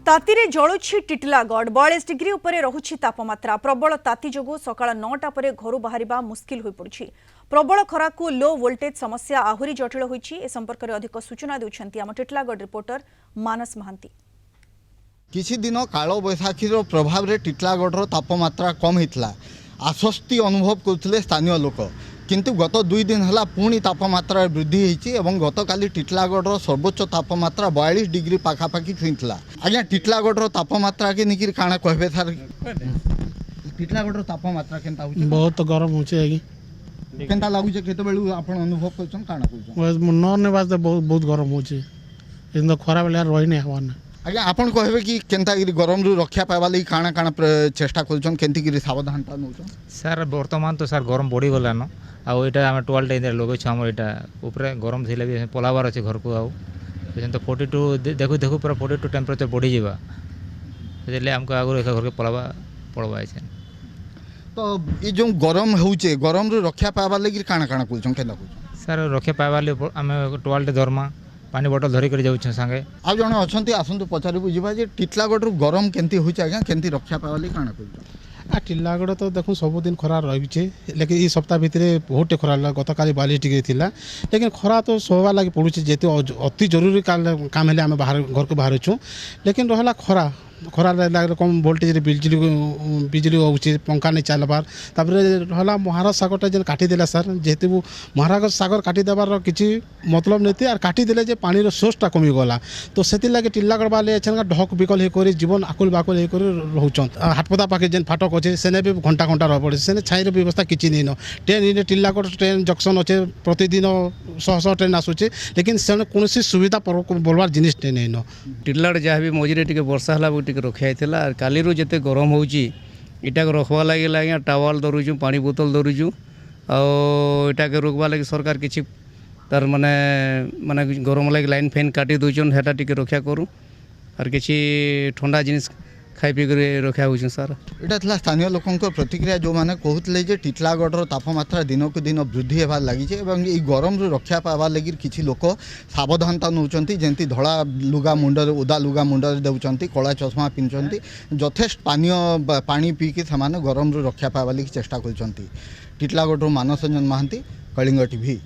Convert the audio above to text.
तातीरे जलुछि Titlagarh 42 degree उपरे रहुछि तापमात्रा। प्रबल ताती जोगु सकाळ 9टा परे घरु बाहरिबा मुस्किल होई पड़ुछि। प्रबल खरा को लो वोल्टेज समस्या आहुरी जटिल होइछि। ए संपर्क रे अधिक सूचना देउछन्ती आम टिटलागढ़ रिपोर्टर मानस महांती। किछि दिन काल बैशाखीर प्रभाव रे टिटलागढ़ तापमात्रा कम होता आश्वस्ति अनुभव करते स्थानीय लोक, किंतु गत 2 दिन है पुणी तापमात्रा वृद्धि होती। गतकाली टिटलागढ़ सर्वोच्च तापमात्रा 42 डिग्री पाखापाखि छुईला। आज्ञा टिटलागढ़ तापमात्रा के निकिर काଣା कहबे सर? टिटलागढ़ तापमात्रा केनता होची? बहुत गरम होची आगी। केनता लागुचे केते बेलु आपण अनुभव करछन काଣା करछन? नॉन वास्ते बहुत गरम होची। इन खरा बेला रही नहीं हवाना। आज्ञा आपण कहबे कि केनता गिरी गरम रु रक्षा पावा लई काଣା चेष्टा करछन, केनती गिरी सावधानता नउछन? सर वर्तमान तो सर गरम बढ़ी गलान आउ एटा आम टोलटा इन लगेछ आम एटा ऊपर गरम थिले भी पलाबार अच्छे घर को आउ तो 42 देखु देखु पूरा 42 टेम्परेचर बढ़ी जावा से आमको आगु घर के पलाबा पड़वा है। तो ये जो गरम होचे गरम रु रक्षा पावा लगी काଣା करछन केनता करछन? सर रक्षा पावा आम टोलटे धर्मा पानी बोतल धरिक जाऊँ सांगे आ जन अच्छा आसतु पचारि बुझा जे टिटलागढ़ गरम केमती होचे आज्ञा केमती रक्षा पावा लगी काଣା करछन? टिटलागढ़ तो देखो सबुदिन खरा रही, लेकिन ये सप्ताह भितर बहुत खरा गत काली 42 डिग्री थिला, लेकिन खरा तो सोवा लगे पड़ू जेते अति जरूरी काम है आम बाहर घर को बाहर छूँ, लेकिन रहा खरा कम वोल्टेज बिजली होची पंखा नहीं चलबार। तापर रहा महाराज सागरटा जेन काटिदेला सर, जेहेतु महाराज सागर काटिदेबार किसी मतलब नहीं थी और काटिदेले जे पानी सोर्सटा कमी गला, तो से लगे टिटलागढ़ बाले ढक बिकल होकर जीवन आकुल बाकुल होकर रोचन। हाटपदा पाखे जेन फाटक अच्छे सेने भी घंटा घंटा रह पड़े, सेने छाईर व्यवस्था किसी नहीं न। ट्रेन टिटलागढ़ ट्रेन जंक्शन अच्छे प्रतिदिन 100 ट्रेन आसूचे, लेकिन से कौन सुविधा बोलबार जिनिस नहीं न। टिटलागढ़ जहाँ भी मझे टे वर्षा है रखा काली जिते गरम होटा रखवा लगे आज्ञा टावाल धरुचु पानी बोतल धरुचु आटा के रोकवा लगे सरकार किसी तार माने माने गरम लगे लाइन फैन काटी दौन हेटा टी रक्षा करूँ और किसी ठंडा जिनिस खाई पी रखा हो सर। यहाँ स्थानीय लोकों प्रतिक्रिया जो मैंने कहते जे टिटलागढ़ तापमात्रा दिन को दिन वृद्धि होबार लगी ये गरम रु रक्षा पावा लगी किसी लोक सावधानता नौकरी जमी धड़ा लुगा मुंडर ओदा लुगा मुंडर देउछंती, कला चश्मा पिंधुंती, यथेष्ट पानी पीकी से गरम रु रक्षा पावा लगी चेष्टा करछंती। टिटलागढ़ मानस रंजन महांती, कलिंग टीवी।